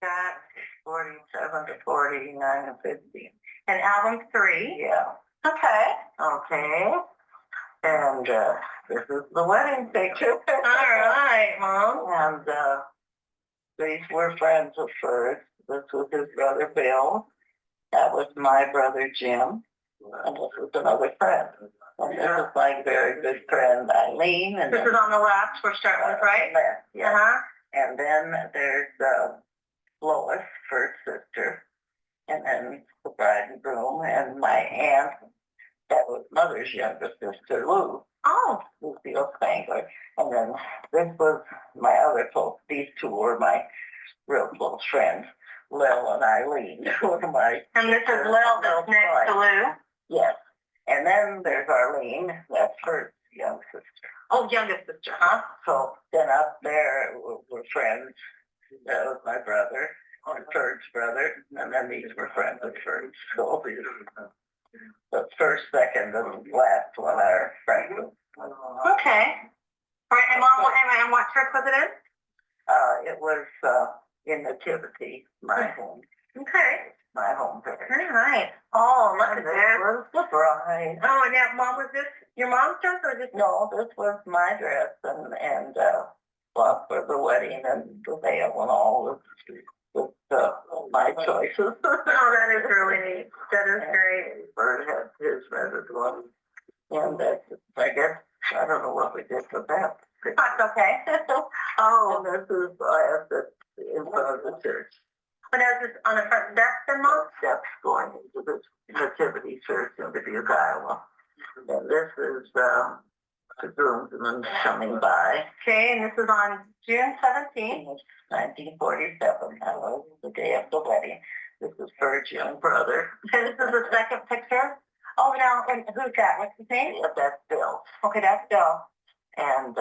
got 47 to 49 and 50. And album 3. Yeah. Okay. Okay. And this is the wedding picture. All right, Mom. And these were friends of first. This was his brother Bill. That was my brother Jim. And this was another friend. And this is my very good friend Eileen. And this is on the left we're starting with, right? Left, yeah. Uh-huh. And then there's Lois, first sister. And then the bride and groom and my aunt. That was Mother's younger sister, Lou. Oh. Lucille Spangler. And then this was my other folks. These two were my real close friends, Lil and Eileen. Were my and this is Lil that's next to Lou? Yes. And then there's Arlene, that's her young sister. Oh, youngest sister, huh? So then up there we're friends. That was my brother, or Ferg's brother, and then these were friends of Ferg's. So the first, second, and last one are friends. Okay. All right, and Mom, and what church was it in? It was in Nativity, my home. Okay. My home church. All right. Oh, look at this. This was the bride. Oh, and now, Mom, was this your mom's dress or this? No, this was my dress and well, for the wedding and the veil and all with my choices. Oh, that is really neat. That is great. Bert had his rented one. And I guess, I don't know what we did with that. That's okay. Oh. And this is, I have this in front of the church. But now is this on the front steps then, Mom? Steps going into this Nativity Church in Dubuque, Iowa. And this is the groomsmen coming by. Okay, and this is on June 17th, 1947. That was the day of the wedding. This is Ferg's young brother. And this is the second picture? Oh, now, and who's that? What's his name? Yeah, that's Bill. Okay, that's Bill. And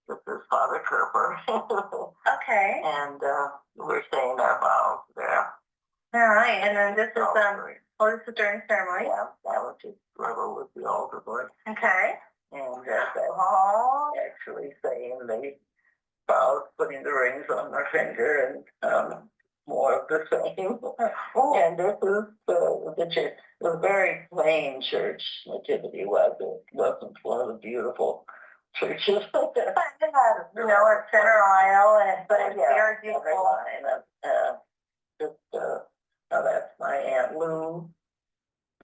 this is Father Kerper. Okay. And we're saying our vows there. All right, and then this is this is during ceremony. Yeah, that was his brother with the altar boy. Okay. And that's actually saying they vows, putting the rings on their finger and more of the same. Oh. And this is the church. It was a very plain church. Nativity was. It wasn't one of the beautiful churches. You know, it's center aisle, but it's very beautiful. Now that's my Aunt Lou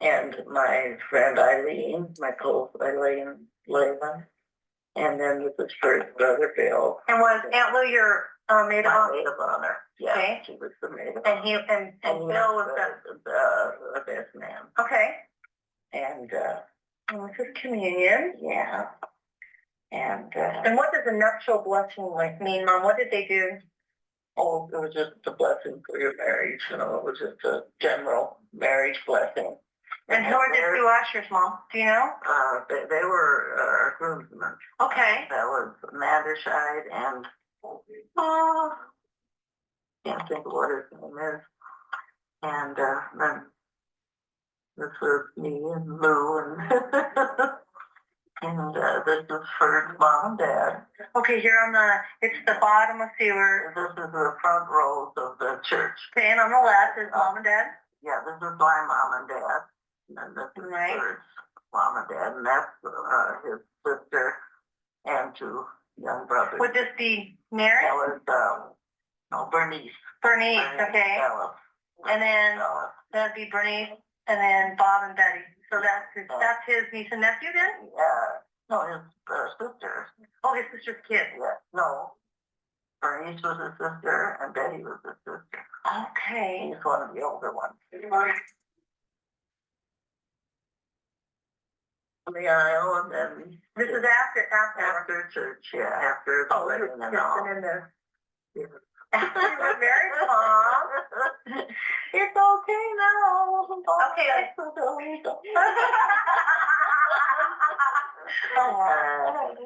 and my friend Eileen, my close Eileen Lehman. And then this is first brother Bill. And was Aunt Lou your maid of honor? Maid of honor. Yeah, okay. She was the maid of honor. And Bill was the best man. Okay. And this is communion. Yeah. And what does a nuptial blessing mean, Mom? What did they do? Oh, it was just a blessing for your marriage. You know, it was just a general marriage blessing. And who are the two ushers, Mom? Do you know? They were groomsmen. Okay. That was Manderscheid and can't think of what his name is. And then this was me and Lou and and this is for Mom and Dad. Okay, here on it's the bottom of Sewer. This is the front rows of the church. Okay, and on the left is Mom and Dad? Yeah, this is my Mom and Dad. And this is Bert's Mom and Dad, and that's his sister and two young brothers. Would this be Mary? That was, Bernice. Bernice, okay. Bella. And then that'd be Bernice, and then Bob and Betty. So that's his niece and nephew then? Yeah. No, his sister. Oh, his sister's kid. Yeah. No. Bernice was his sister, and Betty was his sister. Okay. He's one of the older ones. The aisle, and then this is after church, yeah, after the wedding and all. You were very calm. It's okay now. Okay.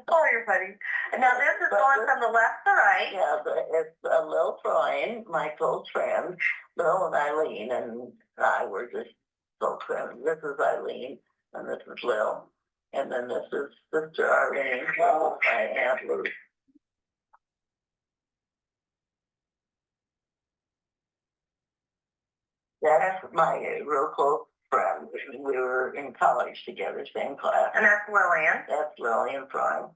Oh, you're funny. Now this is going from the left to right. Yeah, it's Lil Troy, my close friend, Lil and Eileen, and I were just close friends. This is Eileen. And this is Lil. And then this is Sister Arlene, my Aunt Lou. That's my real close friend. We were in college together, same class. And that's Lillian. That's Lillian Prime.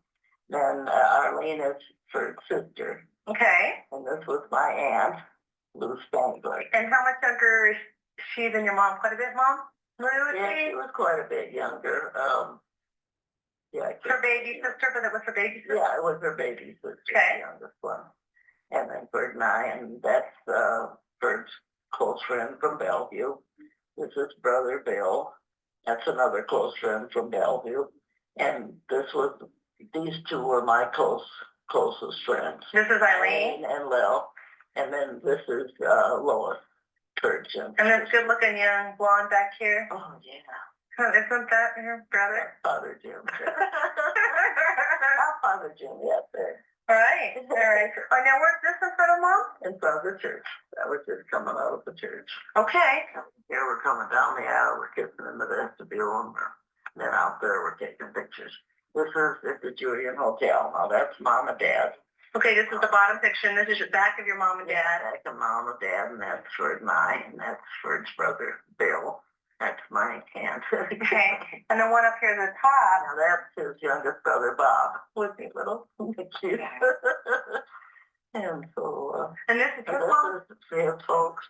Then Arlene is her sister. Okay. And this was my aunt, Lou Spangler. And how much younger is she than your mom? Quite a bit, Mom? Lou, yeah, she was quite a bit younger. Yeah. Her baby sister, but it was her baby sister? Yeah, it was her baby sister, okay. The youngest one. And then Bert and I, and that's Bert's close friend from Bellevue. This is brother Bill. That's another close friend from Bellevue. And these two were my closest friends. This is Eileen and Lil. And then this is Lois Turgeon. And this good looking young blonde back here? Oh, yeah. Isn't that your brother? Father Jim. Father Jim, yes, there. All right. All right. Oh, now where's this in front of Mom? In front of the church. That was just coming out of the church. Okay. Here we're coming down the aisle. We're kissing in the vestibule, and then out there we're taking pictures. This is the Julian Hotel. Now that's Mom and Dad. Okay, this is the bottom picture, and this is the back of your Mom and Dad. Back of Mom and Dad, and that's Ferd and I, and that's Ferd's brother Bill. That's my aunt. Okay. And the one up here at the top. Now that's his youngest brother, Bob. Was he little? Cute. And so, and this is his mom? This is his folks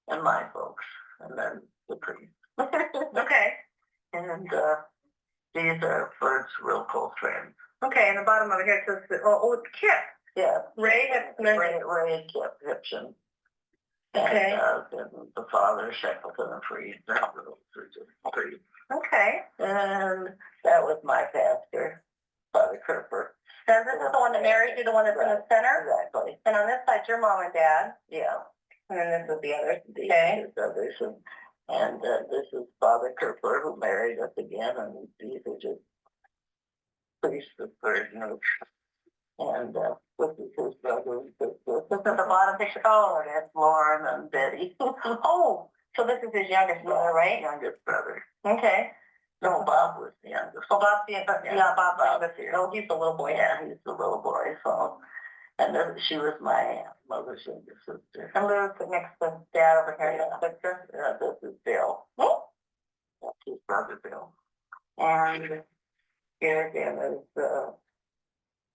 and my folks. And then the priest. Okay. And these are Ferd's real close friends. Okay, and the bottom of it here says, it's Kip. Yeah. Ray Hipson. Ray Kip Hipson. Okay. And the father, Shackleton and Freed. Okay. And that was my pastor, Father Kerper. Now this is the one that married you, the one that's in the center? Exactly. And on this side, your Mom and Dad? Yeah. And then this is the other. Okay. And this is Father Kerper, who married us again, and these are just priests of Third Note. And this is his brother and sister. This is the bottom picture. Oh, that's Lauren and Betty. Oh, so this is his youngest brother, right? Youngest brother. Okay. No, Bob was the youngest. Oh, Bob's the youngest. Yeah, Bob's here. No, he's the little boy. Yeah, he's the little boy. So, and then she was my mother's younger sister. And Lou's next to Dad over here in the picture. Yeah, this is Bill. Oh. That's his brother Bill. And here again is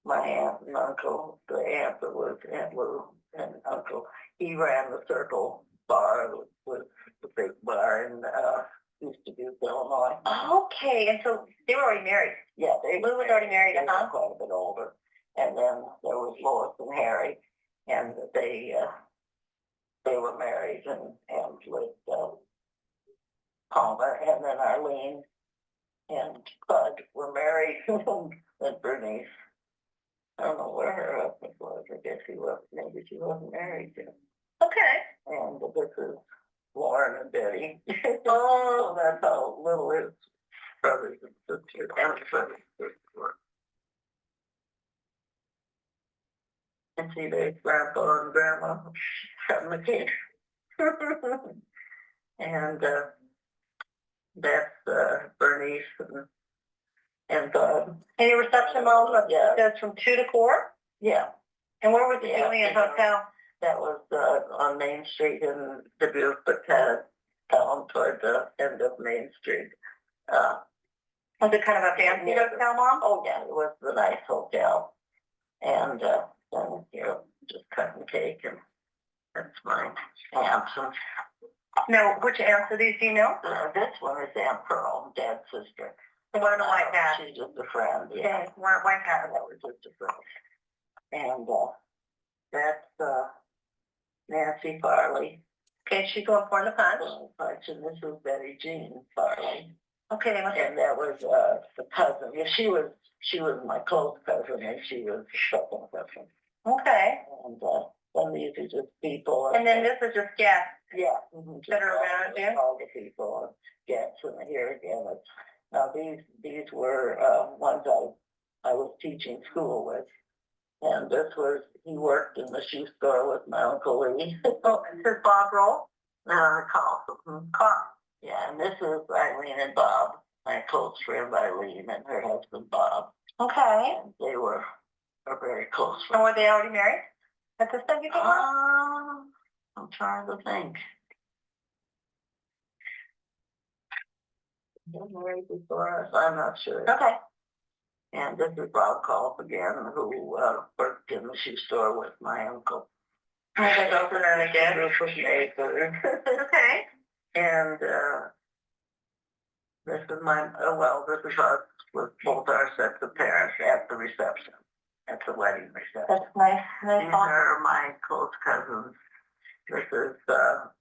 my aunt and uncle. The aunt that was Aunt Lou and uncle. He ran the Circle bar, was the big bar in used to be Illinois. Okay, and so they were already married. Yeah, Lou was already married. They were quite a bit older. And then there was Lois and Harry, and they were married and with Palmer, and then Arlene and Bud were married, and Bernice. I don't know where her husband was. I guess maybe she wasn't married yet. Okay. And this is Lauren and Betty. Oh, that's how little his brothers and sisters and brothers and sisters were. And see, there's Grandpa and Grandma cutting the cake. And that's Bernice and Bud. Any reception mom? Yeah. That's from 2 to 4? Yeah. And where was the Julian Hotel? That was on Main Street in Dubuque, but kind of down toward the end of Main Street. Was it kind of a fancy hotel, Mom? Oh, yeah, it was the nice hotel. And just cutting cake, and that's my aunts. Now, which aunts are these, do you know? This one is Aunt Pearl, Dad's sister. The one in the white hat. She's just a friend. Yeah, white hat. That was just a friend. And that's Nancy Farley. Okay, she's going for the punch. And this is Betty Jeanne Farley. Okay, and that was the cousin. Yeah, she was my close cousin, and she was the second cousin. Okay. And then these are just people. And then this is just guests. Yeah. That are around you. All the people and guests, and here again, now these were ones I was teaching school with. And this was, he worked in the shoe store with my Uncle Lee. Oh, this is Bob Roll? Carl. Yeah, and this is Eileen and Bob, my close friend Eileen and her husband Bob. Okay. And they were very close friends. And were they already married at this time, you think? I'm trying to think. Right before us, I'm not sure. Okay. And this is Bob Culp again, who worked in the shoe store with my uncle. I was opening again. Group of neighbors. Okay. And this is this is us with both our sets of parents at the reception, at the wedding reception. That's nice. These are my close cousins. This is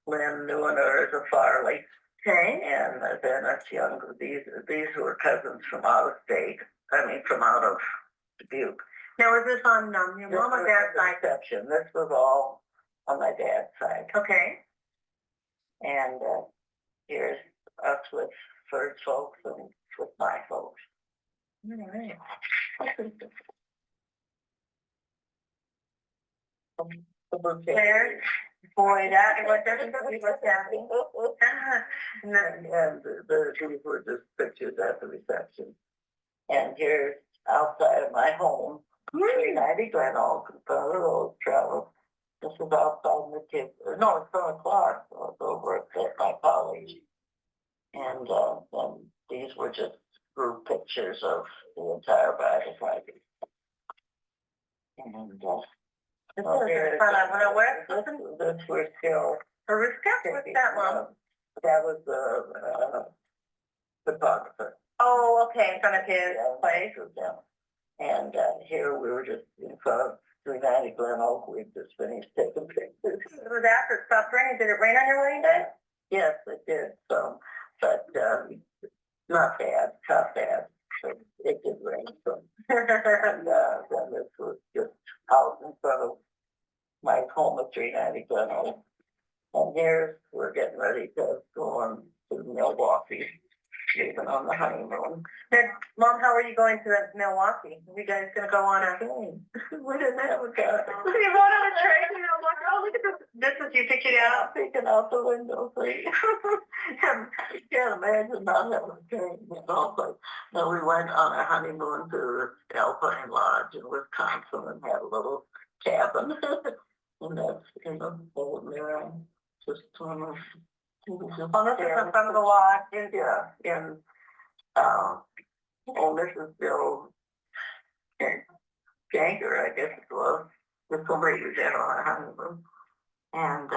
Lynn Newenor is a Farley. Okay. And then us younger, these were cousins from out of state. I mean, from out of Dubuque. Now, was this on your mom or dad's side? Reception. This was all on my dad's side. Okay. And here's us with first folks and with my folks. All right. There. Boy, that was definitely what's happening. And these were just pictures at the reception. And here's outside of my home, 390 Glen Oak, the road travel. This is outside the kids. No, it's from Clark, so it's over at my college. And these were just group pictures of the entire Bible Friday. And this was still. What's that one? That was the photographer. Oh, okay, in front of his place. And here we were just in front of 390 Glen Oak. We just finished taking pictures. It was after it stopped raining. Did it rain on your wedding day? Yes, it did. So, but not bad, not bad. So it did rain. So. And then this was just out in front of my home at 390 Glen Oak. And here we're getting ready to go on to Milwaukee. Even on the honeymoon. Then, Mom, how are you going to Milwaukee? Are you guys going to go on a train? We didn't have a car. You going on a train to Milwaukee? Oh, look at this. This is you picking out? Picking out the window for you. You can't imagine not having a train, you know. But no, we went on our honeymoon to Alpine Lodge in Wisconsin and had a little cabin. And that's in the old mirror. Just this is from the lodge. Yeah, and this is Bill Janker, I guess it was. With somebody who's there on our honeymoon. And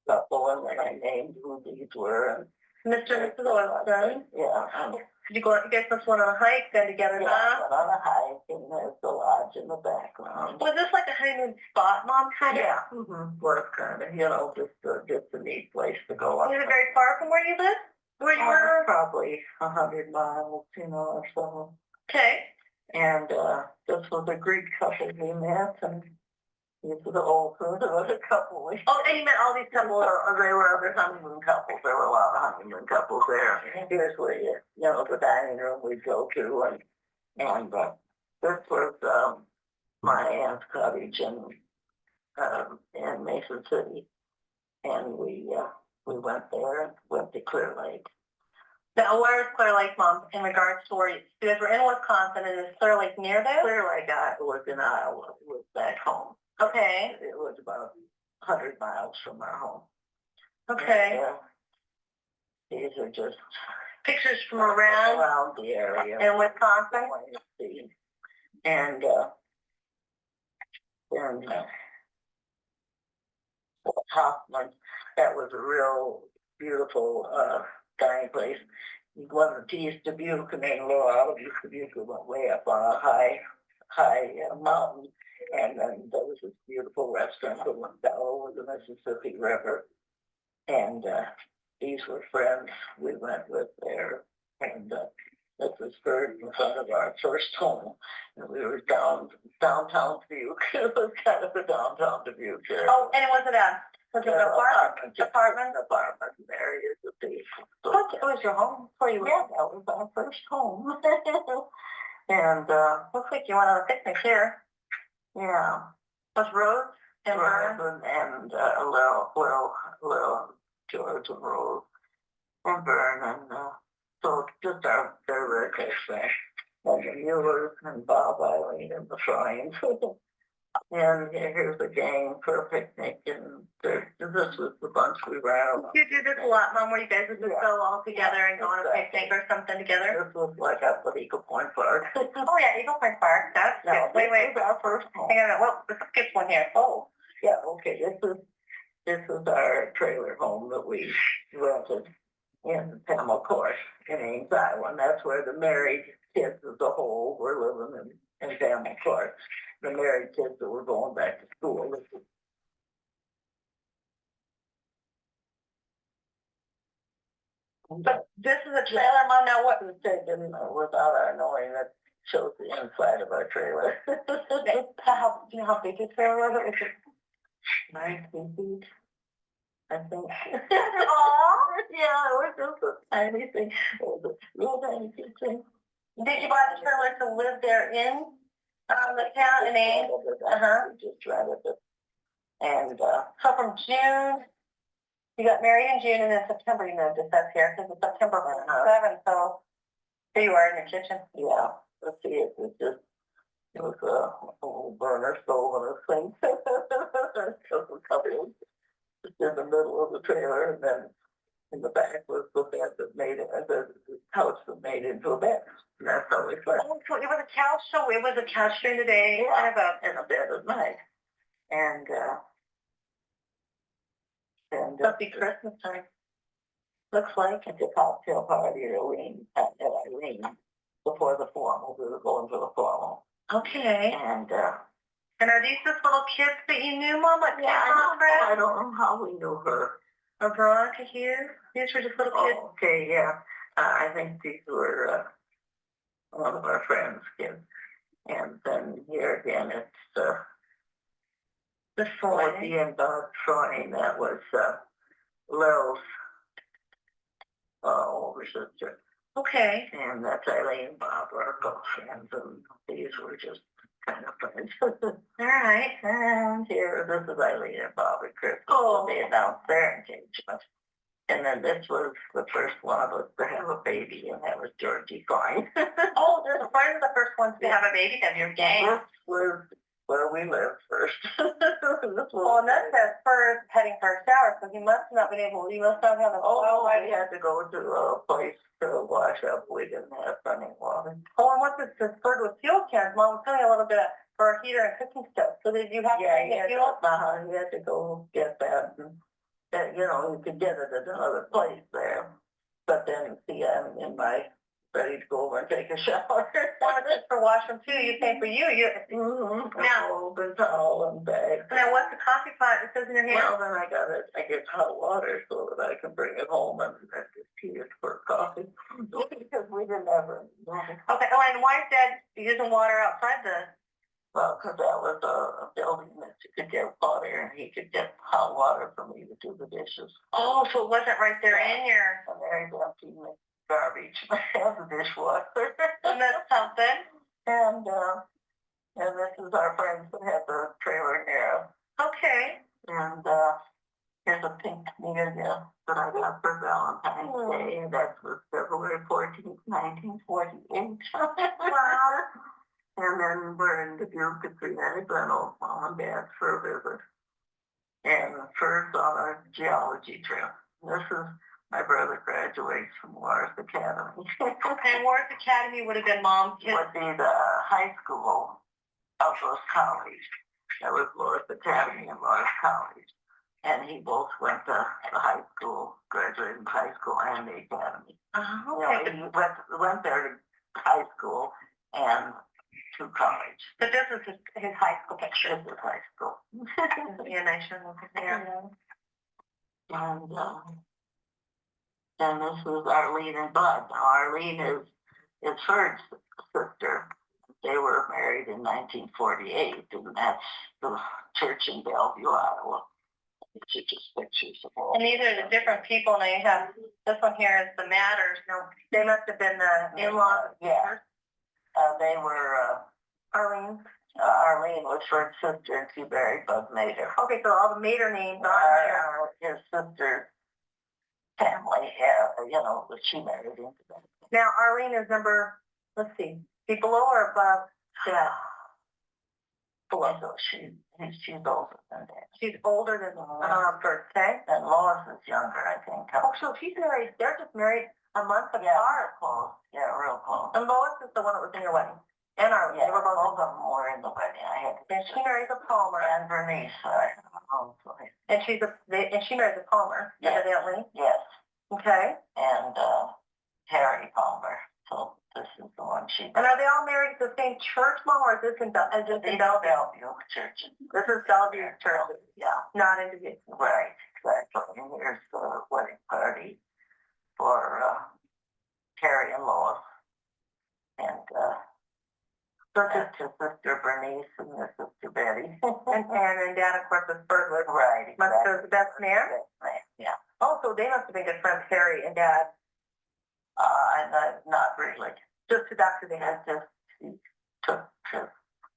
the one that I named who these were. Mr. and Mrs. Oilson. Yeah. Did you guys must went on a hike then together, huh? Went on a hike, and there's the lodge in the background. Was this like a honeymoon spot, Mom, kind of? Yeah, was kind of, just a neat place to go. Was it very far from where you live? Where you were? Probably 100 miles, or so. Okay. And this was a Greek couple we met, and these were the old food. There was a couple. Oh, and you met all these couples, or they were other honeymoon couples. There were a lot of honeymoon couples there. Here's where the dining room we'd go to, and this was my aunt's cottage in Mason City, and we went there, went to Clear Lake. Now, where is Clear Lake, Mom, in regards to where you guys were in Wisconsin, and is Clear Lake near there? Clear Lake was in Iowa, was back home. Okay. It was about 100 miles from our home. Okay. And, these are just pictures from around the area. In Wisconsin? And Hoffman, that was a real beautiful dining place. You went to East Dubuque, and then a little out of East Dubuque, we went way up on a high mountain. And then there was this beautiful restaurant that went down over the Mississippi River. And these were friends we went with there. And this was in front of our first home. And we were downtown Dubuque. It was kind of a downtown Dubuque there. Oh, and was it an apartment? Apartment. There is the piece. So, it was your home? Yeah, that was our first home. And looks like you went on a picnic here. Yeah. Was Rose and Vern? And little George and Rose and Vern, and so just they're very close friends. And the Muellers and Bob, Eileen, and the Friends. And here's a gang for a picnic, and this was the bunch we were out on. You do this a lot, Mom, where you guys would just go all together and go on a picnic or something together? This was like up at Eagle Point Park. Oh, yeah, Eagle Point Park, that's good. Wait, our first home. hang on, well, let's skip one here. Oh, yeah, okay, this is our trailer home that we rented in Pamela Court in Ames, Iowa, and that's where the married kids as a whole were living in Pamela Court. The married kids that were going back to school. But this is a trailer, Mom, now what? Was taken without our knowing. That shows the inside of our trailer. How, do you know how big the trailer was? It was just 19 feet, I think. Aw. Yeah, it was just a tiny thing. It was a little tiny thing. Did you buy the trailer to live there in the town in Ames? Just rented it. And So from June, you got married in June, and then September you moved. It says here, because it's September 7th. So here you are in your kitchen. yeah, let's see, it was a little burner stove and a sink. Just a couple just in the middle of the trailer, and then in the back was the bed that made it, the couch that made it into a bed. And that's how we slept. Oh, so it was a couch. So it was a couch during the day, And a bed at night. And must be Christmas time. looks like it's a cocktail party at Eileen before the formal. We were going to the formal. Okay. And are these just little kids that you knew, Mom? Like I don't know how we knew her. Veronica here. These were just little kids. Oh, okay, yeah. I think these were one of our friends' kids. And then here again, it's The Dorothy and Bob Troy. That was Lil's older sister. Okay. And that's Eileen and Bob were both friends, and these were just kind of friends. All right. And here, this is Eileen and Bob and Chris. Oh, they announced their engagement. And then this was the first one of us to have a baby, and that was Georgie Klein. Oh, they're the first ones to have a baby of your gang. This was where we lived first. Well, and that says first, heading for a shower, so you must not been able, you must not have a we had to go to a place to wash up. We didn't have running water. Oh, and what's this spurred with fuel cans? Mom was telling me a little bit for a heater and cooking stuff. So did you have to get fuel? You had to go get that. And, you could get it at another place there. But then, see, I'm in my ready to go over and take a shower. Well, it's for washroom too. You pay for you. Now, the towel and bag. Now, what's the coffee pot? It says in your hand. Well, then I get hot water so that I can bring it home and just heat it for coffee. Because we didn't ever. Okay. Oh, and why is Dad using water outside the? Well, because that was a building that you could get water, and he could get hot water for me to do the dishes. Oh, so it wasn't right there in your. And there's empty garbage and the dishwasher. And that's something. And this is our friends that had the trailer here. Okay. And here's a pink camellia that I got for Valentine's Day, and that was February 14th, 1948. Wow. And then we're in Dubuque at Jeanne, Mom and Dad for a visit. And first on a geology trip. This is my brother graduates from Morris Academy. And Morris Academy would have been Mom's kids. Would be the high school of those college. That was Morris Academy and Morris College. And he both went to the high school, graduated from high school and the academy. Okay. He went there to high school and to college. But this is his high school picture. This is high school. Yeah, nice one. Yeah. And this is Arlene and Bud. Now, Arlene is Ferd's sister. They were married in 1948, and that's the church in Bellevue, Iowa. It's just pictures of all. And these are the different people. Now you have this one here is the Matters. No, they must have been the in-laws. Yeah. They were Arlene. Arlene was Ferd's sister, and she married Bud Mater. Okay, so all the Mater names are his sister's family, that she married into that. Now Arlene is number, let's see, below or above Dad? So she's older than that. She's older than, birthday. And Lois is younger, I think. Oh, so she's married, they're just married a month apart. Close. Yeah, real close. And Lois is the one that was in your wedding. And our, Yeah, they were both both of them were in the wedding. I had. And she marries a Palmer. And Bernice, And she marries a Palmer, Yes. evidently. Yes. Okay. And, Harry Palmer. So this is the one she. And are they all married to the same church, Mom, or is this in Bellevue? Bellevue Church. This is Bellevue Church. Yeah. Not individual. Right, exactly. And here's the wedding party for, Harry and Lois. And, that's his sister Bernice and his sister Betty. and Dad, of course, is Bertwood. Right. Must have the best man. Yeah. Oh, so they must have been good friends, Harry and Dad. Not really. Just to doctor they had. He took,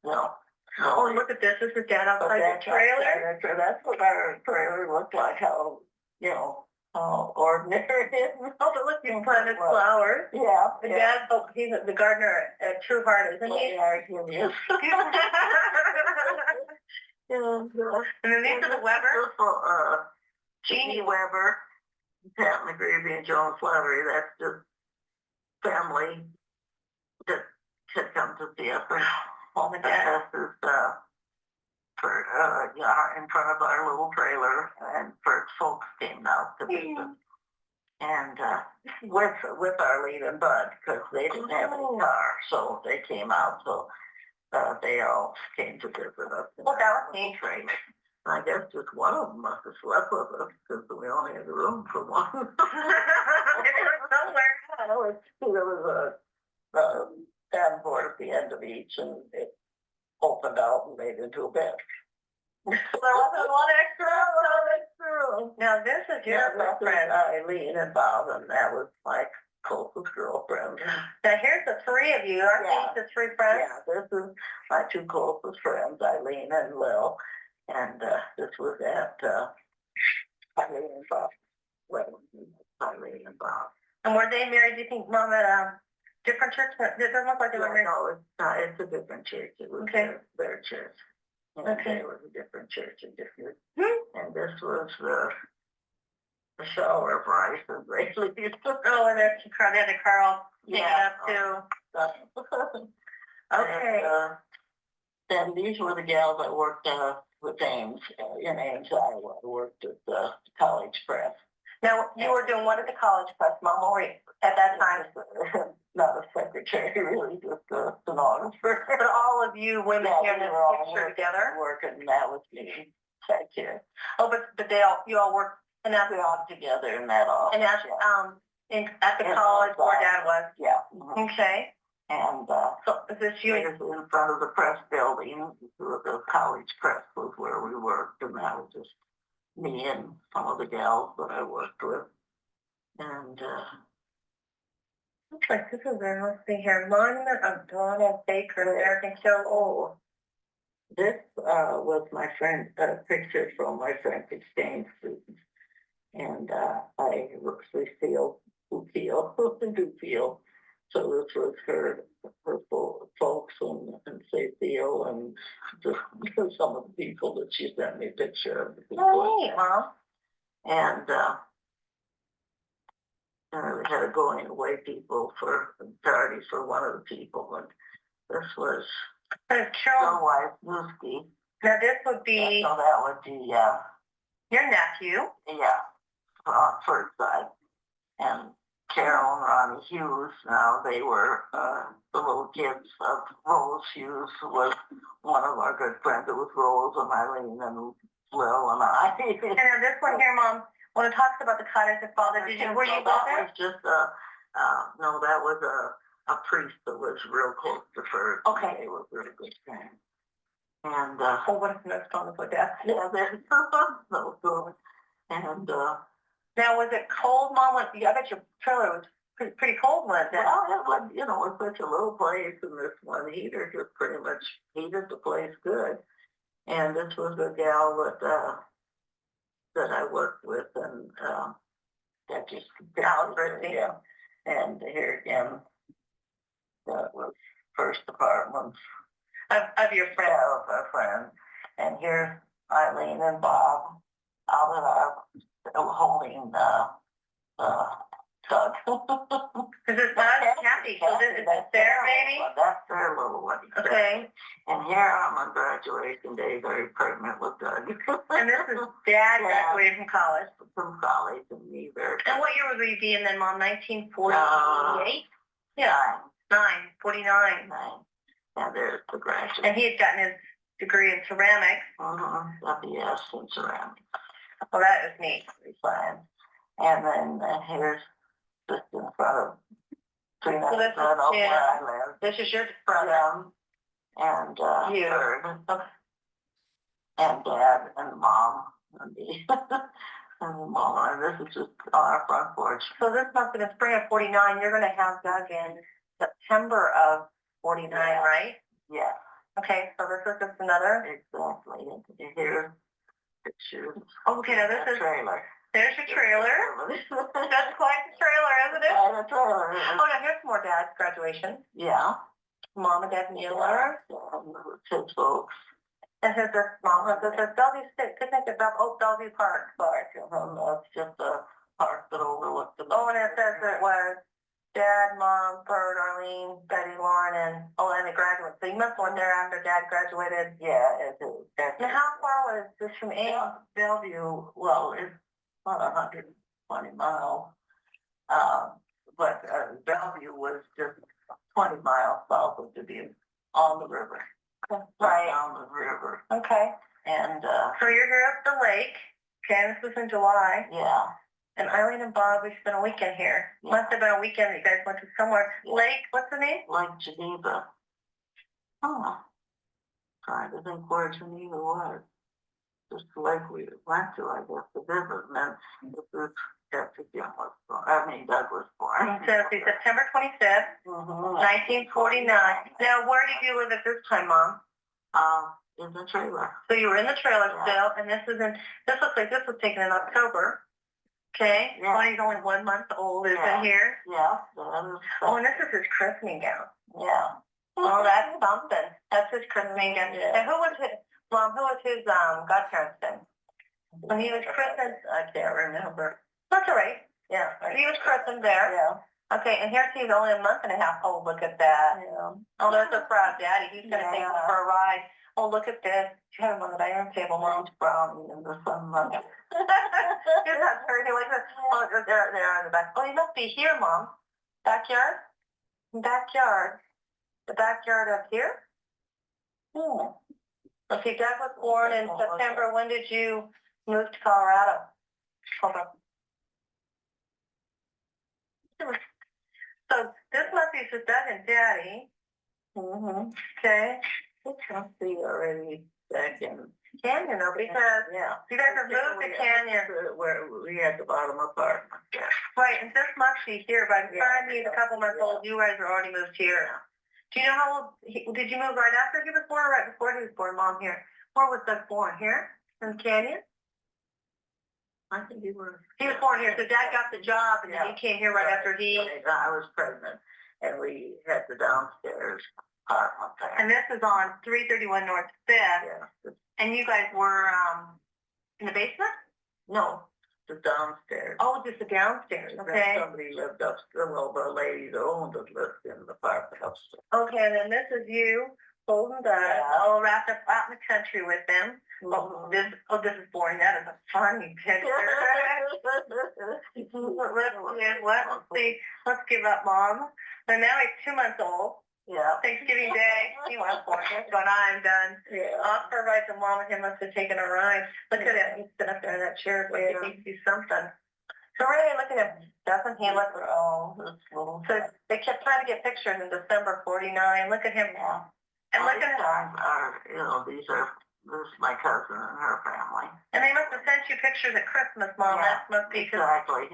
no. Oh, look at this. This is Dad outside the trailer. That's what our trailer looked like, how, how ordinary it is. Oh, but look, you planted flowers. Yeah. And Dad, he's the gardener at True Heart, isn't he? Yeah, he is. And then these are the Weber. Jeanne Weber, Pat McGreevy, and Joan Slattery. That's just family that had come to see us. Mom and Dad. This is in front of our little trailer, and first folks came out to visit. And with Arlene and Bud, because they didn't have any car, so they came out. So they all came to visit us. Well, that was neat. Trailer. I guess just one of them must have slept with us because we only had room for one. Somewhere. There was a danboard at the end of each, and it opened out and made into a bed. There wasn't a lot extra room. Now this is your girlfriend. Eileen and Bob, and that was my closest girlfriend. Now here's the three of you. Aren't these the three friends? Yeah, this is my two closest friends, Eileen and Lil. And this was at Eileen and Bob. Eileen and Bob. And were they married, do you think, Mom, at a different church? It doesn't look like they were married. No, it's a different church. It was their church. And they were a different church. And this was the shower of rice and Rayleigh. Oh, and there's they had the car all taken up too. Okay. And these were the gals I worked with Ames, in Ames, Iowa. I worked at the College Press. Now, you were doing what at the College Press, Mom? Or at that time? Not a secretary, really, just a stenographer. But all of you women here in this picture together? Working, and that was me. Back here. Oh, but you all worked, and that's all together in that office. And that's, at the college where Dad was? Yeah. Okay. And, so is this you? In front of the press building, the College Press was where we worked, and that was just me and some of the gals that I worked with. And, looks like this is let's see here, Monument of Donna Baker, American Show. Oh, this was my friend, a picture from my French exchange students. And I Lucille Dufeel. So this was her folks and Cecile and just some of the people that she sent me a picture of. Oh, neat, Mom. And we had a going away parties for one of the people. And this was Carol Wysnewski. Now this would be. So that would be your nephew. Yeah, on first side. And Carol and Ronnie Hughes, now they were the little kids of Rose Hughes, who was one of our good friends. It was Rose and Eileen and Will and I. And now this one here, Mom, when it talks about the cottage and father, were you there? That was just no, that was a priest that was real close to her. Okay. They were really good friends. And oh, what if no stone with that? Yeah, there's no good. And now, was it cold, Mom? I bet your trailer was pretty cold when it. Well, it was, it's such a little place, and this one heater just pretty much heated the place good. And this was a gal that I worked with, and that just yeah. And here again, that was first apartment. Of your friends. Yeah, of our friends. And here's Eileen and Bob out at our, holding Doug. Is this Doug? Kathy, so this is their baby? That's their little one. Okay. And here on my graduation day, very pregnant with Doug. And this is Dad graduated from college. From college, and me very. And what year would we be in then, Mom? 1948? Yeah. 49. And there's the graduate. And he had gotten his degree in ceramics. WS in ceramics. Well, that is neat. Fine. And then here's just in front of So this is, where I live. This is your brother. And You. Third. And Dad and Mom and me. And Mom, and this is just on our front porch. So this must have been spring of 49. You're going to have Doug in September of 49, right? Yeah. Okay, so this is just another. Exactly. And here's pictures. Okay, now this is trailer. There's your trailer. That's quite the trailer, isn't it? Quite a trailer. Oh, now here's more Dad's graduation. Yeah. Mom and Dad Mueller. Two folks. And here's this mom. This is Bellevue State Picnic at Bellevue Park. That's just a park that overlooks the. Oh, and it says it was Dad, Mom, Bert, Arlene, Betty, Lauren, and the graduates. So you must have went there after Dad graduated. Yeah, it is. Now, how far was this from Bellevue? Well, it's about 120 miles. But Bellevue was just 20 miles south of Dubuque on the river. Right. Down the river. Okay. And so you're here at the lake. Okay, this was in July. Yeah. And Eileen and Bob, we spent a weekend here. Yeah. Must have been a weekend that you guys went to somewhere. Yeah. Lake, what's the name? Lake Geneva. Oh. Trying to think where Geneva was. Just the lake we went to, I guess, to visit. And then this is after Jim was born. I mean, Doug was born. So it's September 25th, 1949. Now, where did you live at this time, Mom? In the trailer. So you were in the trailer still, and this looks like this was taken in October. Okay, Yeah. Bonnie's only 1 month old, is in here. Yeah. Oh, and this is his christening gown. Yeah. Oh, that's something. That's his christening gown. Yeah. And who was his godparents then? When he was christened, I can't remember. that's all right. Yeah. He was christened there. Yeah. Okay, and here's he's only a month and a half old. Look at that. Yeah. Oh, there's a proud daddy. He's going to take him for a ride. Oh, look at this. You have him on the dining room table, Mom. Brown in the sunlight. Isn't that pretty? Like this. Oh, they're in the back. Oh, you must be here, Mom. Backyard? Backyard. The backyard up here? Okay, Doug was born in September. When did you move to Colorado? Hold on. So this must be just Doug and Daddy. Okay. It must be already back in Canyon, though, because you guys have moved to Canyon. where we had the bottom apartment. Yeah. Right, and this must be here. By the time he's a couple months old, you guys are already moved here. Do you know how old, did you move right after he was born or right before he was born, Mom, here? Where was Doug born? Here? In Canyon? I think he was born here, so Dad got the job, and then he came here right after he... I was pregnant, and we had the downstairs apartment there. And this is on 331 North 5th. Yeah. And you guys were in the basement? No, the downstairs. Oh, just the downstairs, okay. Somebody lived upstairs, well, the lady that owned it lived in the apartment upstairs. Okay, and then this is you holding Doug, all wrapped up out in the country with them. Oh, this is boring. That is a funny picture. Let's give up, Mom. And now he's 2 months old. Yeah. Thanksgiving Day. He was born. What's going on? I'm done. Yeah. Off for a ride. The Mom and him must have taken a ride. Look at him. He's sitting up there in that chair. He thinks he's something. Hooray, look at him. Doesn't he look? Oh, this little. So they kept trying to get pictures in December 49. Look at him now. And look at him. This is my cousin and her family. And they must have sent you pictures at Christmas, Mom. Yeah, That must be exactly.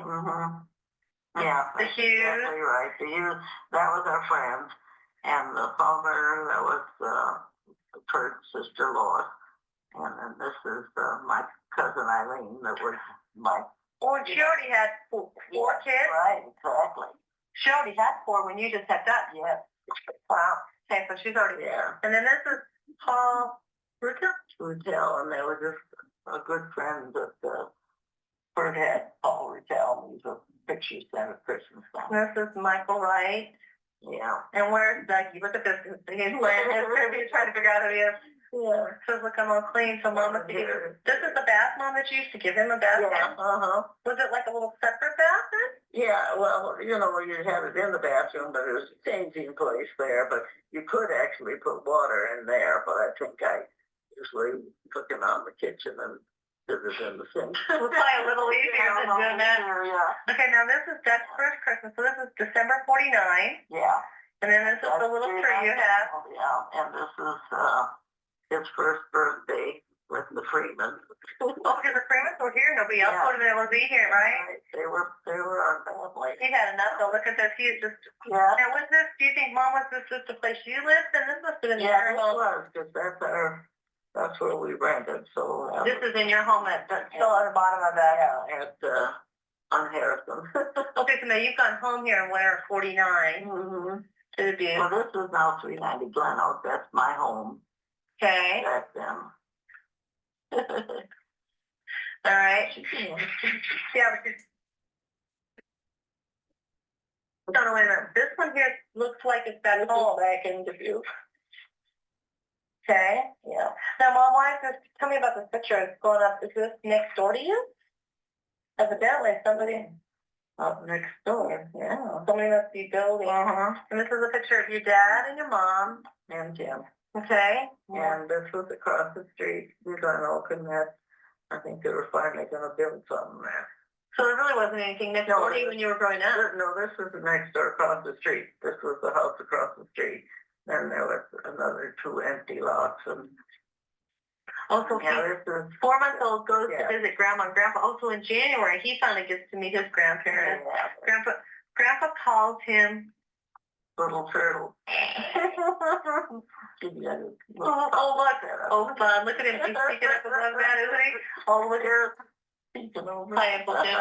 Yeah, the Hughes. Exactly right. The Hughes, that was our friend. And the Palmer, that was Kurt's sister Lois. And then this is my cousin Eileen, that was my... Oh, and she already had four kids? Right, exactly. She already had 4 when you just had that. Yes. Wow. Okay, so she's already, Yeah. and then this is Paul Rutel? Rutel, and they were just a good friend that, Bert had, Paul Rutel, he's a picture center Christmas time. This is Michael Wright. Yeah. And where's Dougie? Look at this. He's playing his trivia, trying to figure out who he is. Yeah. Says, look, I'm all clean. So Mom must give you. This is the bath, Mom, that you used to give him a bath? Yeah, Was it like a little separate bath then? Yeah, well, you know, you have it in the bathroom, but there's a changing place there, but you could actually put water in there, but I think I usually took it on the kitchen and did it in the sink. It was probably a little easier than doing that. Yeah. Okay, now this is Doug's first Christmas. So this is December 49. Yeah. And then this is the little tree you have. Yeah, and this is, his first birthday with the Freemans. Oh, because the Freemans were here. Nobody else would have been able to be here, right? They were our family. He had enough to look at this. He is just. Yeah. Now, was this? Do you think, Mom, was this just a place you lived? And this must have been Yeah, your it home. was, because that's where we rented. So This is in your home at still at the bottom of that. Yeah, on Harrison. Okay, so now you've gone home here in winter of 49. Mm-hmm. To the view. Well, this is now 390 Glen Oak. That's my home. Okay. Back then. All right. Yeah, but no, no, wait a minute. This one here looks like it's that home. Back in the view. Okay. Yeah. Now, Mom, why is this? Tell me about this picture. It's going up. Is this next door to you? Evidently, somebody Up next door. Yeah. somebody must be building. And this is a picture of your dad and your mom. And Jim. Okay. And this was across the street. We're going to open that. I think they were finally going to build something there. So there really wasn't anything next door to you when you were growing up? No, this was the next door across the street. This was the house across the street. Then there was another 2 empty lots. And also, yeah, this is 4-month-old goes to visit Grandma and Grandpa. Also in January, he finally gets to meet his grandparents. Yeah. Grandpa calls him Little turtle. oh, look. Oh, fun. Look at him. He's speaking up above that, isn't he? Oh, look here. Speaking over. Hi, Uncle Jim.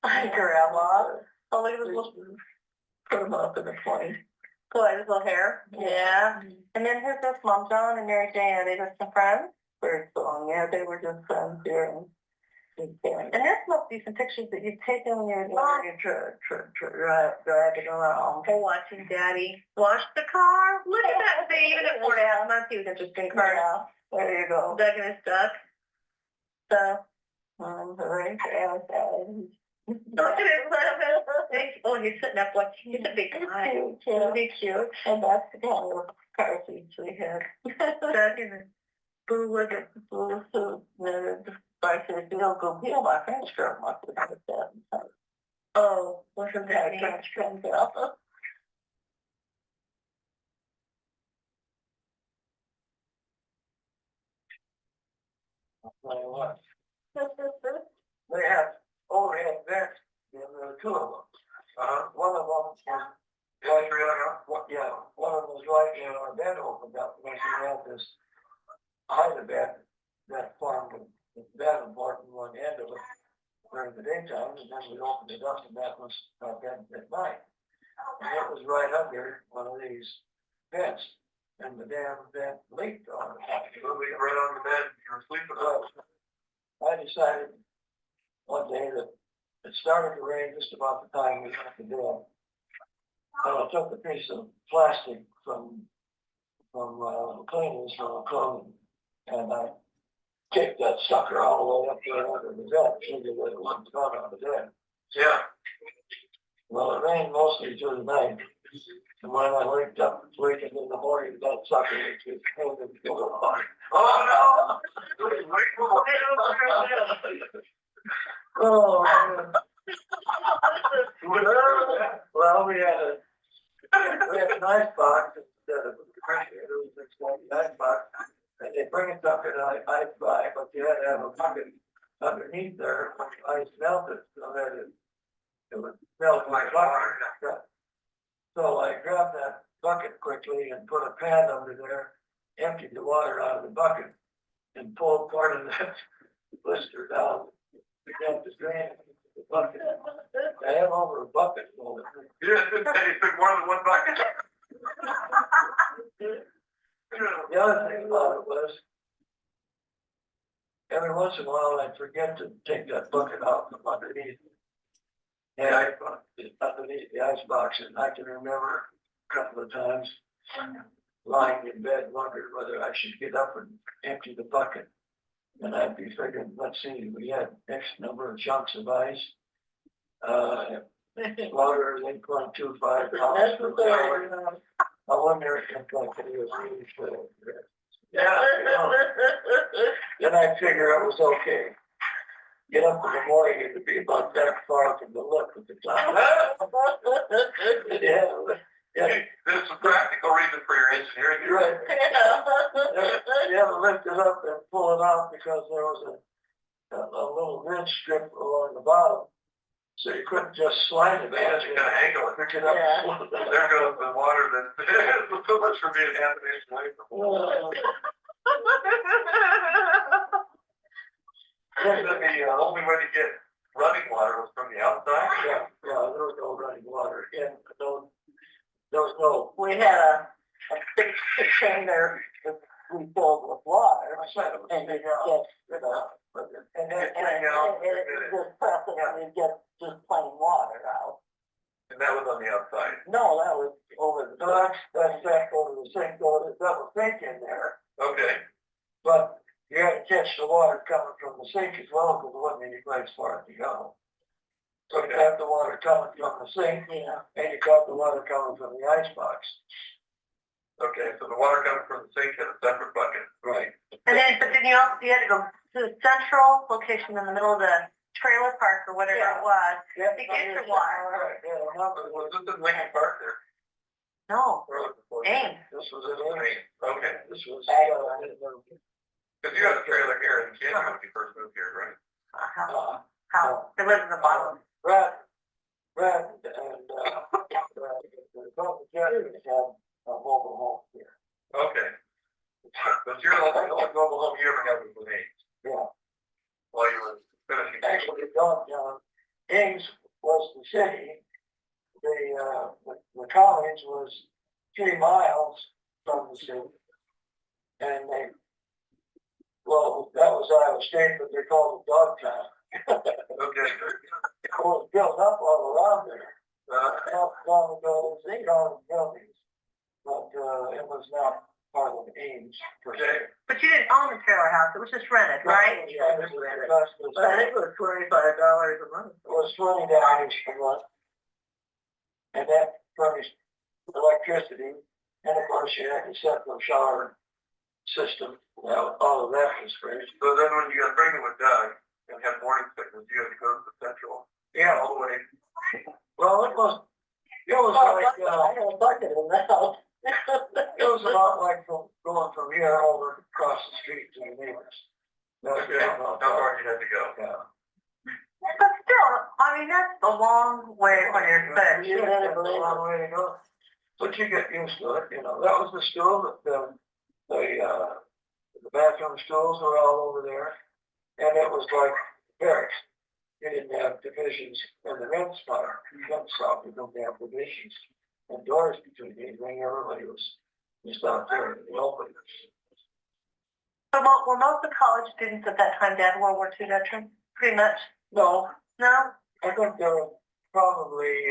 Hi, Grandma. Oh, look at this little. Put him up in a plane. Boy, his little hair. Yeah. And then here's this Mom, John, and Mary Jane. Are they just some friends? Very strong. Yeah, they were just friends here. And this must be some pictures that you've taken when you were driving around. for watching Daddy wash the car. Look at that thing. Even at 4.5 months, he was interesting car. Yeah, there you go. Duck in his duck. So. Very sad. Look at his oh, he's sitting up like he's a big guy. He's cute. And that's the kind of car seats we had. Duck in his Blue with it, blue suit. I said, go peel my French girl must have had that. oh, wasn't that neat? French girl. What? They have overhead vents, and there are 2 of them. One of them was right, one of them was right in our bed opened up, because we had this hide bed that formed the bed and part in one end of it during the daytime, and then we opened it up, and that was our bed at night. And it was right under one of these beds, and the damn bed leaked on it. Right on the bed, you were sleeping on it. I decided one day that it started to rain just about the time we left the bed. And I took a piece of plastic from the cleaners from the clothing, and I kicked that sucker all the way up there under the bed, thinking that it wasn't going on the bed. Yeah. Well, it rained mostly through the night. And when I waked up in the morning, that sucker was just hanging to the water. Oh no! Oh man. Well, we had an ice box instead of a refrigerator. It was an ice box. And they bring it up in an ice bag, but you had to have a bucket underneath there when the ice melted so that it would melt like butter. So I grabbed that bucket quickly and put a pad under there, emptied the water out of the bucket, and pulled part of that blister down, began to drain the bucket. I have over a bucket full of it. Yeah, you took more than one bucket. The other thing about it was, every once in a while I forget to take that bucket out from underneath. And underneath the icebox, and I can remember a couple of times lying in bed wondering whether I should get up and empty the bucket. And I'd be figuring, let's see, we had X number of chunks of ice. Water is 8.25 pounds per gallon. I wonder if it was really full. Yeah. Then I figure it was okay. Get up in the morning, it would be about that far from the lip at the time. Yeah. There's a practical reason for your engineering. You're right. You have to lift it up and pull it out because there was a little ridge strip along the bottom. So you couldn't just slide it. You had to kind of angle it. Pick it up. Yeah. There goes the water that, so much for being half an inch away from water. The only way to get running water was from the outside. Yeah, there was no running water. And there was no. We had a big container that we filled with water. And it just press it and you get just plain water out. And that was on the outside. No, that was over the, that's back over the sink, over the double sink in there. Okay. But you had to catch the water coming from the sink as well, because there wasn't any place for it to go. So you have the water coming from the sink, and you got the water coming from the icebox. Okay, so the water coming from the sink had a separate bucket. Right. And then, but then you had to go to the central location in the middle of the trailer park or whatever it was Yeah. to get your water. Right, yeah, Was this in Lincoln Park there? No, Or was it before? Ames. this was it. Okay. This was. Because you had a trailer here in Canada when you first moved here, right? How? It lives in the bottom. Brad, and, the Dalton Jeffries had a mobile home here. Okay. But you're the only mobile home you ever had was with Ames. Yeah. While you were finishing. Actually, Ames was the city. The college was 3 miles from the city. And that was Iowa State, but they called it Dogtown. Okay. It was built up all around there. Down the buildings, they called them buildings. But it was not part of Ames per se. But you didn't own the trailer house, it was just rented, right? Yeah, it was $25 a month. It was $20 a month. And that furnished electricity, and of course you had a central shower system. All of that was free. So then when you got pregnant with Doug and had morning sickness, you had to go to the central. Yeah. All the way. Well, it was like, I had a bucket in the house. it was a lot like going from here over across the street to the neighbors. Okay. How far you had to go? Yeah. But still, I mean, that's a long way when you're sick. That's a long way to go. But you get used to it, That was the school, the bathroom stools were all over there. And it was like barracks. You didn't have divisions in the men's part. Men's shop, you don't have divisions and doors between anything. Everybody was just out there in the open. So were most of the college students at that time Dad World War II veterans? Pretty much? No, No? I think there were probably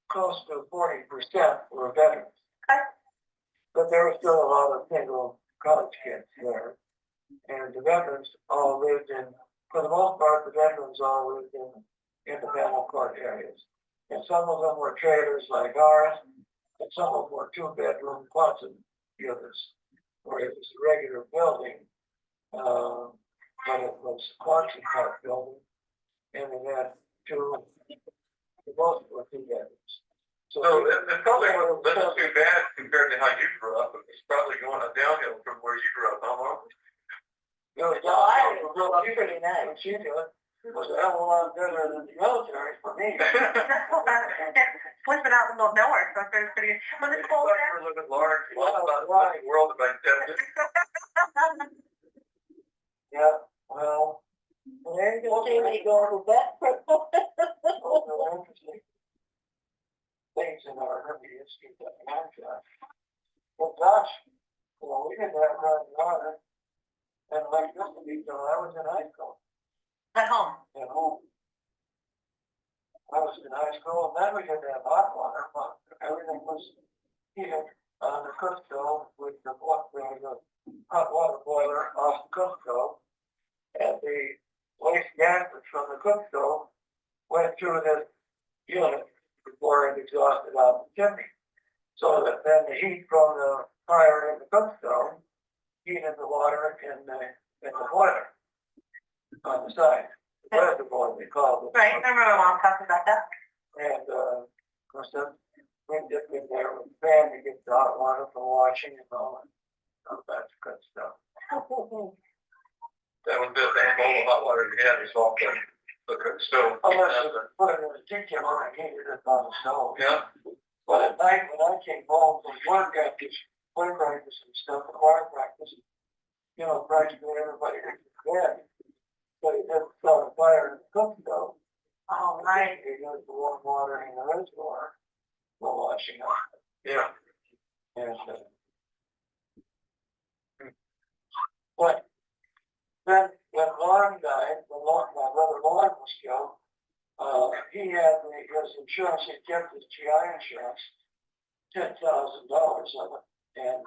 close to 40% were veterans. Okay. But there were still a lot of single college kids there. And the veterans all lived in, for the most part, the veterans all lived in independent court areas. And some of them were trailers like ours, and some of them were 2-bedroom Quonset units, where it was a regular building, but it was a Quonset type building, and it had most were 2 bedrooms. So it probably wasn't too bad compared to how you grew up. It was probably going downhill from where you grew up, huh? No, I grew up pretty nice. What you did was a hell of a lot better than the military for me. We've been out in the middle of nowhere, so it's pretty good. Was it cold there? We're living large. The world about 7 years. Yeah, well, there you go. Okay, we go to bed. have running water and electricity till I was in high school, At home. at home. I was in high school, and then we didn't have hot water, but everything was heated on the cook stove with the hot water boiler off the cook stove. And the waste gases from the cook stove went through this unit before it exhausted out the chimney. So that then the heat from the fire in the cook stove heated the water in the boiler on the side. The reservoir, they called it. Right, I remember Mom talking about that. And, of course, then we dipped in there with the fan to get the hot water for washing and all that good stuff. That was the same bowl of hot water you had, is all the cook stove. Unless you put it in a particular and heated it on the stove. Yeah, But at night, when I came home from work after play practice and stuff, choir practice, practically everybody went to bed. So you just start a fire in the cook stove. Oh, right. You use the warm water in the reservoir for washing up. yeah. And, but then when Lauren died, my brother Lauren was killed, he had his insurance, he kept his GI insurance, $10,000 of it, and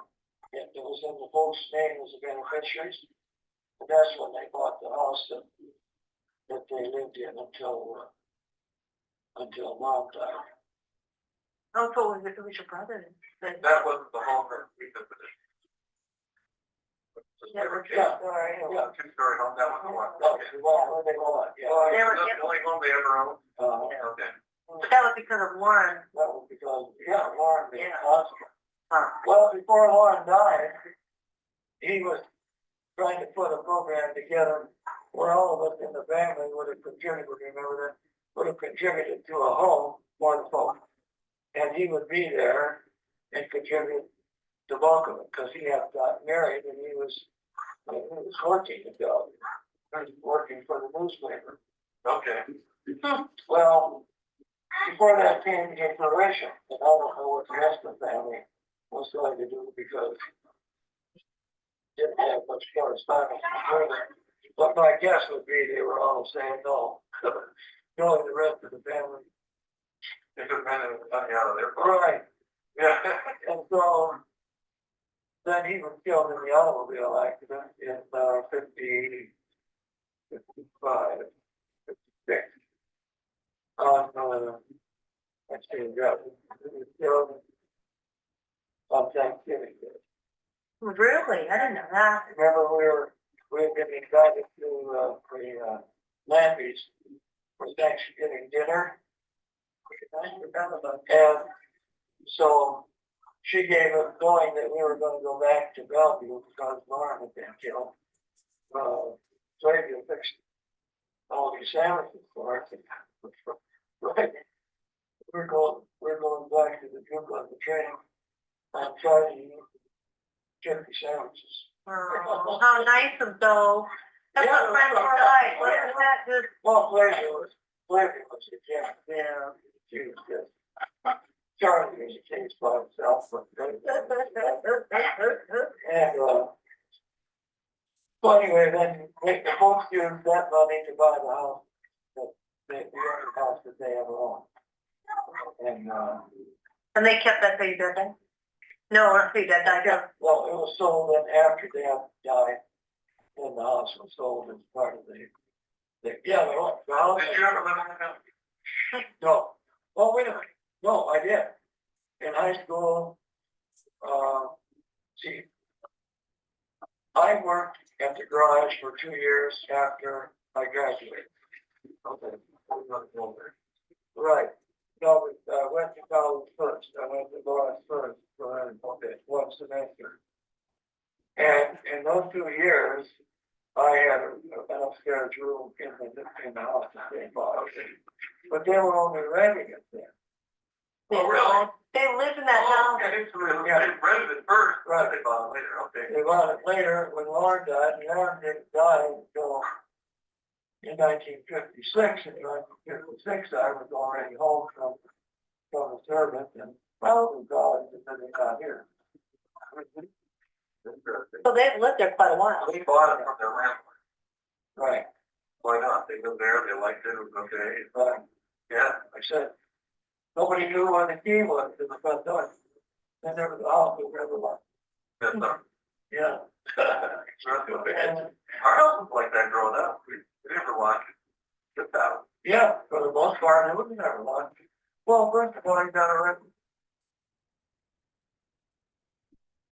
it was in the folks' name as the beneficiaries. And that's when they bought the house that they lived in until Mom died. Oh, so it was your brother. That wasn't the home that we visited. Yeah, Yeah, Yeah, two-story home, that was the one. that was the one where they bought, yeah. They were- That's the only home they ever owned? Okay. But that was because of Warren. That was because, Lauren being Yeah. hospital. Huh. Well, before Lauren died, he was trying to put a program together where all of us in the family would have contributed, remember that, would have contributed to a home for the folks. And he would be there and contribute the bulk of it, because he had got married and he was working the job. He was working for the newspaper. Okay. Well, before that came into fruition, and I don't know what the rest of the family was going to do because didn't have much correspondence between them. But my guess would be they were all saying no. Knowing the rest of the family. It could have been money out of their pocket. Right. Yeah. And so then he was killed in the automobile accident in 55, 56. Let's see, he was killed on Thanksgiving Day. Really? I didn't know that. Remember, we had been invited to the Lambeys for Thanksgiving dinner. And so she gave us knowing that we were going to go back to Bellevue because Lauren had been killed. Flavia fixed all these sandwiches for us. Right. We're going back to the group on the train on Friday eating chicken sandwiches. Oh, how nice of those. That's Yeah, what friends were like. Wasn't that just? Well, Flavia was a gem. Yeah. She was just, Charlie was a case by himself, but and so anyway, then the folks used that money to buy the house, the other house that they have owned. And they kept that for you, did they? No, not for you, that died. Well, it was sold then after Dad died, and the house was sold as part of the house. Did you ever live in the house? No. Oh, wait a minute. No, I did. In high school, I worked at the garage for 2 years after I graduated. Okay. Right. No, I went to college first. I went to Lawrence first for one semester. And in those 2 years, I had an upstairs room in the house that they bought. But they were only renting it there. Oh, really? They lived in that house. Okay, so they rented it first, Right. they bought it later, okay. They bought it later when Lauren died, and Lauren didn't die until in 1956. In 1956, I was already home from the service and from college, and then they got here. Interesting. So they've lived there quite a while. They bought it from their landlord. Right, Why not? They lived there, they liked it, it was okay. right. Yeah. I said, nobody knew where the key was to the front door. And there was a house that never left. That's not. Yeah. Our house was like that growing up. We never locked it. Just out. Yeah, for the most part, it was never locked. Well, first of all, you gotta